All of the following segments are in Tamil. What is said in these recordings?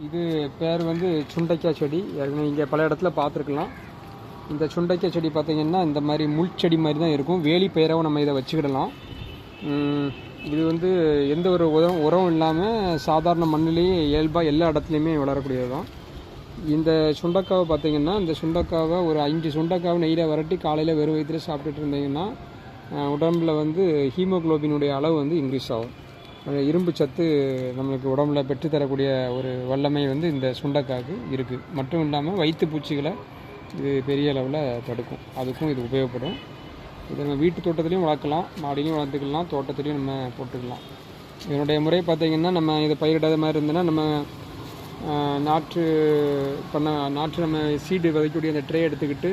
இது பேர் வந்து சுண்டைக்காய் செடி. இங்கே பல இடத்துல பார்த்துருக்கலாம். இந்த சுண்டைக்காய் செடி பார்த்திங்கன்னா இந்த மாதிரி முள் செடி மாதிரி தான் இருக்கும். வேலி பயிராகவும் நம்ம இதை வச்சுக்கிடலாம். இது வந்து எந்த ஒரு உரம் இல்லாமல் சாதாரண மண்ணிலேயே இயல்பாக எல்லா இடத்துலையுமே வளரக்கூடியது தான். இந்த சுண்டைக்காவை பார்த்திங்கன்னா, இந்த சுண்டைக்காவை ஒரு 5 சுண்டைக்காவை நெய்யில் வரட்டி காலையில் வெறும் வயிற்றுல சாப்பிட்டுட்டு இருந்தீங்கன்னா உடம்புல வந்து ஹீமோக்ளோபினுடைய அளவு வந்து இன்க்ரீஸ் ஆகும். இரும்பு சத்து நம்மளுக்கு உடம்புல பெற்றுத்தரக்கூடிய ஒரு வல்லமை வந்து இந்த சுண்டைக்காய்க்கு இருக்குது. மட்டும் இல்லாமல் வயிற்று பூச்சிகளை இது பெரிய அளவில் தடுக்கும். அதுக்கும் இது உபயோகப்படும். இதை நம்ம வீட்டு தோட்டத்துலேயும் வளர்க்கலாம், மாடிலையும் வளர்த்துக்கலாம், தோட்டத்துலேயும் நம்ம போட்டுக்கலாம். இதனுடைய முறை பார்த்திங்கன்னா, நம்ம இதை பயிரிடாத மாதிரி இருந்ததுன்னா நம்ம நாற்று நம்ம சீடு விதைக்கக்கூடிய அந்த ட்ரே எடுத்துக்கிட்டு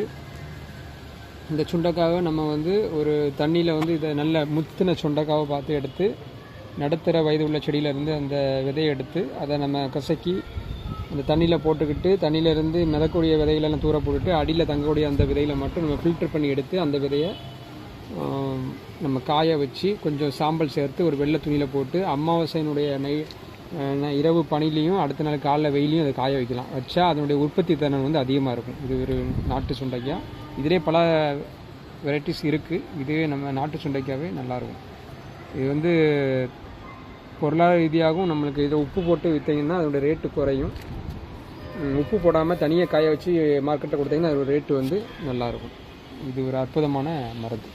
இந்த சுண்டைக்காவை நம்ம வந்து ஒரு தண்ணியில் வந்து இதை நல்ல முத்தின சுண்டைக்காவை பார்த்து எடுத்து நடுத்தர வயது உள்ள செடியிலேருந்து அந்த விதையை எடுத்து அதை நம்ம கசக்கி அந்த தண்ணியில் போட்டுக்கிட்டு தண்ணியிலேருந்து மிதக்கூடிய விதைகளெல்லாம் தூர போட்டுட்டு அடியில் தங்கக்கூடிய அந்த விதைகளை மட்டும் நம்ம ஃபில்டர் பண்ணி எடுத்து அந்த விதையை நம்ம காய வச்சு கொஞ்சம் சாம்பல் சேர்த்து ஒரு வெள்ளை துணியில் போட்டு அமாவாசையினுடைய இரவு பனிலையும் அடுத்த நாள் காலைல வெயிலையும் அதை காய வைக்கலாம். வச்சா அதனுடைய உற்பத்தி திறன் வந்து அதிகமாக இருக்கும். இது ஒரு நாட்டு சுண்டைக்காய். இதிலே பல வெரைட்டிஸ் இருக்குது. இதுவே நம்ம நாட்டு சுண்டைக்காவே நல்லாயிருக்கும். இது வந்து பொருளாதார ரீதியாகவும் நம்மளுக்கு இதை உப்பு போட்டு விற்றீங்கன்னா அதோடய ரேட்டு குறையும். உப்பு போடாமல் தனியாக காய வச்சு மார்க்கெட்டில் கொடுத்தீங்கன்னா அதோட ரேட்டு வந்து நல்லாயிருக்கும். இது ஒரு அற்புதமான மருந்து.